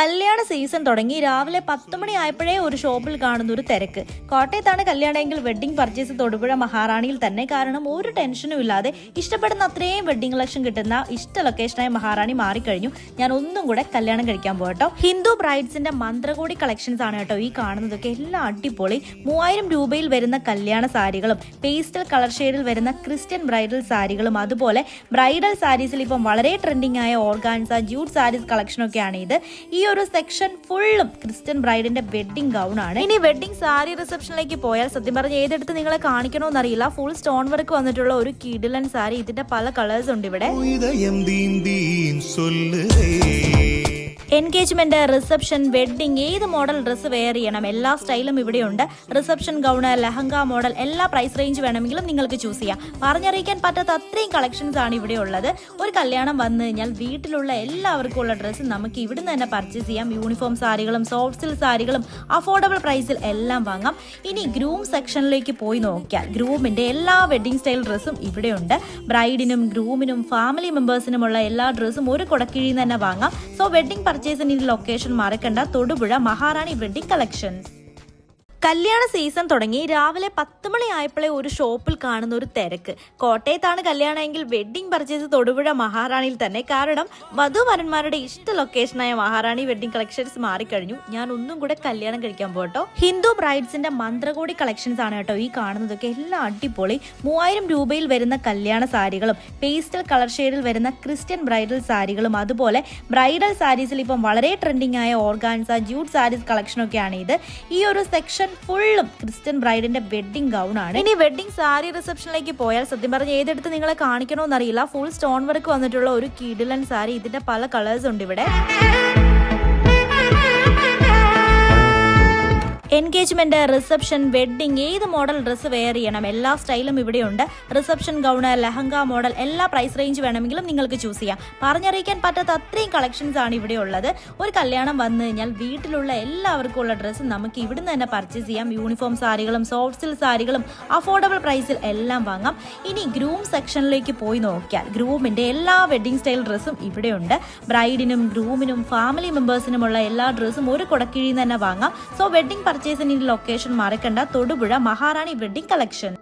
കല്യാണ സീസൺ തുടങ്ങി രാവിലെ 10 മണി ആയപ്പോഴേ ഒരു ഷോപ്പിൽ കാണുന്ന ഒരു തിരക്ക്. കോട്ടയത്താണ് കല്യാണമെങ്കിൽ വെഡ്ഡിംഗ് പർച്ചേസ് തൊടുപുഴ മഹാറാണിയിൽ തന്നെ. കാരണം ഒരു ടെൻഷനും ഇല്ലാതെ ഇഷ്ടപ്പെടുന്ന അത്രയും വെഡ്ഡിംഗ് കളക്ഷൻ കിട്ടുന്ന ഇഷ്ട ലൊക്കേഷനായ മഹാറാണി മാറിക്കഴിഞ്ഞു. ഞാൻ ഒന്നും കൂടെ കല്യാണം കഴിക്കാൻ പോകട്ടോ. ഹിന്ദു ബ്രൈഡ്സിന്റെ മന്ത്രകോടി കളക്ഷൻസ് ആണ് കേട്ടോ ഈ കാണുന്നതൊക്കെ. എല്ലാം അടിപൊളി. 3000 രൂപയിൽ വരുന്ന കല്യാണ സാരികളും പേസ്റ്റൽ കളർ ഷെയ്ഡിൽ വരുന്ന ക്രിസ്ത്യൻ ബ്രൈഡൽ സാരികളും അതുപോലെ ബ്രൈഡൽ സാരീസിൽ ഇപ്പം വളരെ ട്രെൻഡിങ് ആയ ഓർഗാൻസ ജൂട്ട് സാരീസ് കളക്ഷനൊക്കെയാണ് ഇത്. ഈ ഒരു സെക്ഷൻ ഫുള്ളും ക്രിസ്ത്യൻ ബ്രൈഡിന്റെ വെഡ്ഡിംഗ് ഗൗൺ ആണ്. ഇനി വെഡ്ഡിംഗ് സാരി റിസപ്ഷനിലേക്ക് പോയാൽ സത്യം പറഞ്ഞ ഏതെടുത്ത് നിങ്ങളെ കാണിക്കണമെന്നറിയില്ല. ഫുൾ സ്റ്റോൺ വർക്ക് വന്നിട്ടുള്ള ഒരു കിഡിലൻ സാരി. ഇതിന്റെ പല കളേഴ്സ് ഉണ്ട് ഇവിടെ. എൻഗേജ്മെന്റ്, റിസപ്ഷൻ, വെഡ്ഡിംഗ് ഏത് മോഡൽ ഡ്രസ്സ് വെയർ ചെയ്യണം എല്ലാ സ്റ്റൈലും ഇവിടെയുണ്ട്. റിസപ്ഷൻ ഗൗണ്, ലെഹങ്ക മോഡൽ എല്ലാ പ്രൈസ് റേഞ്ച് വേണമെങ്കിലും നിങ്ങൾക്ക് ചൂസ് ചെയ്യാം. പറഞ്ഞറിയിക്കാൻ പറ്റാത്ത അത്രയും കളക്ഷൻസ് ആണ് ഇവിടെ ഉള്ളത്. ഒരു കല്യാണം വന്നു കഴിഞ്ഞാൽ വീട്ടിലുള്ള എല്ലാവർക്കും ഉള്ള ഡ്രസ്സ് നമുക്ക് ഇവിടുന്ന് തന്നെ പർച്ചേസ് ചെയ്യാം. യൂണിഫോം സാരികളും സോഫ്റ്റ് സിൽക്ക് സാരികളും അഫോർഡബിൾ പ്രൈസിൽ എല്ലാം വാങ്ങാം. ഇനി ഗ്രൂം സെക്ഷനിലേക്ക് പോയി നോക്കിയാൽ ഗ്രൂമിന്റെ എല്ലാ വെഡ്ഡിംഗ് സ്റ്റൈൽ ഡ്രസ്സും ഇവിടെയുണ്ട്. ബ്രൈഡിനും ഗ്രൂമിനും ഫാമിലി മെമ്പേഴ്സിനുമുള്ള എല്ലാ ഡ്രസ്സും ഒരു കുടക്കീഴിൽ നിന്ന് തന്നെ വാങ്ങാം. സോ വെഡ്ഡിംഗ് പർച്ചേസിന് ലൊക്കേഷൻ മറക്കണ്ട, തൊടുപുഴ മഹാറാണി വെഡ്ഡിംഗ് കളക്ഷൻസ്. കല്യാണ സീസൺ തുടങ്ങി രാവിലെ 10 മണി ആയപ്പോഴേ ഒരു ഷോപ്പിൽ കാണുന്ന ഒരു തിരക്ക്. കോട്ടയത്താണ് കല്യാണമെങ്കിൽ വെഡ്ഡിംഗ് പർച്ചേസ് തൊടുപുഴ മഹാറാണിയിൽ തന്നെ. കാരണം വധുവരന്മാരുടെ ഇഷ്ട ലൊക്കേഷനായ മഹാറാണി വെഡ്ഡിംഗ് കളക്ഷൻസ് മാറിക്കഴിഞ്ഞു. ഞാൻ ഒന്നും കൂടെ കല്യാണം കഴിക്കാൻ പോകട്ടോ. ഹിന്ദു ബ്രൈഡ്സിന്റെ മന്ത്രകോടി കളക്ഷൻസ് ആണ് കേട്ടോ ഈ കാണുന്നതൊക്കെ. എല്ലാം അടിപൊളി. 3000 രൂപയിൽ വരുന്ന കല്യാണ സാരികളും പേസ്റ്റൽ കളർ ഷെയ്ഡിൽ വരുന്ന ക്രിസ്ത്യൻ ബ്രൈഡൽ സാരികളും അതുപോലെ ബ്രൈഡൽ സാരീസിൽ ഇപ്പം വളരെ ട്രെൻഡിങ് ആയ ഓർഗാൻസ ജൂട്ട് സാരീസ് കളക്ഷനൊക്കെയാണ് ഇത്. ഈ ഒരു സെക്ഷൻ ഫുള്ളും ക്രിസ്ത്യൻ ബ്രൈഡിന്റെ വെഡ്ഡിംഗ് ഗൗൺ ആണ്. ഇനി വെഡ്ഡിംഗ് സാരി റിസപ്ഷനിലേക്ക് പോയാൽ സത്യം പറഞ്ഞ ഏതെടുത്ത് നിങ്ങളെ കാണിക്കണമെന്നറിയില്ല. ഫുൾ സ്റ്റോൺ വർക്ക് വന്നിട്ടുള്ള ഒരു കിഡിലൻ സാരി. ഇതിന്റെ പല കളേഴ്സ് ഉണ്ട് ഇവിടെ. എൻഗേജ്മെന്റ്, റിസപ്ഷൻ, വെഡ്ഡിംഗ് ഏത് മോഡൽ ഡ്രസ്സ് വെയർ ചെയ്യണം എല്ലാ സ്റ്റൈലും ഇവിടെയുണ്ട്. റിസപ്ഷൻ ഗൗണ്, ലെഹങ്ക മോഡൽ എല്ലാ പ്രൈസ് റേഞ്ച് വേണമെങ്കിലും നിങ്ങൾക്ക് ചൂസ് ചെയ്യാം. പറഞ്ഞറിയിക്കാൻ പറ്റാത്ത അത്രയും കളക്ഷൻസ് ആണ് ഇവിടെ ഉള്ളത്. ഒരു കല്യാണം വന്നു കഴിഞ്ഞാൽ വീട്ടിലുള്ള എല്ലാവർക്കും ഉള്ള ഡ്രസ്സ് നമുക്ക് ഇവിടുന്ന് തന്നെ പർച്ചേസ് ചെയ്യാം. യൂണിഫോം സാരികളും സോഫ്റ്റ് സിൽക്ക് സാരികളും അഫോർഡബിൾ പ്രൈസിൽ എല്ലാം വാങ്ങാം. ഇനി ഗ്രൂം സെക്ഷനിലേക്ക് പോയി നോക്കിയാൽ ഗ്രൂമിന്റെ എല്ലാ വെഡ്ഡിംഗ് സ്റ്റൈൽ ഡ്രസ്സും ഇവിടെയുണ്ട്. ബ്രൈഡിനും ഗ്രൂമിനും ഫാമിലി മെമ്പേഴ്സിനുമുള്ള എല്ലാ ഡ്രസ്സും ഒരു കുടക്കീഴിൽ നിന്ന് തന്നെ വാങ്ങാം. സോ വെഡ്ഡിംഗ് പർച്ചേസിന് ലൊക്കേഷൻ മറക്കണ്ട, തൊടുപുഴ മഹാറാണി വെഡ്ഡിംഗ് കളക്ഷൻ.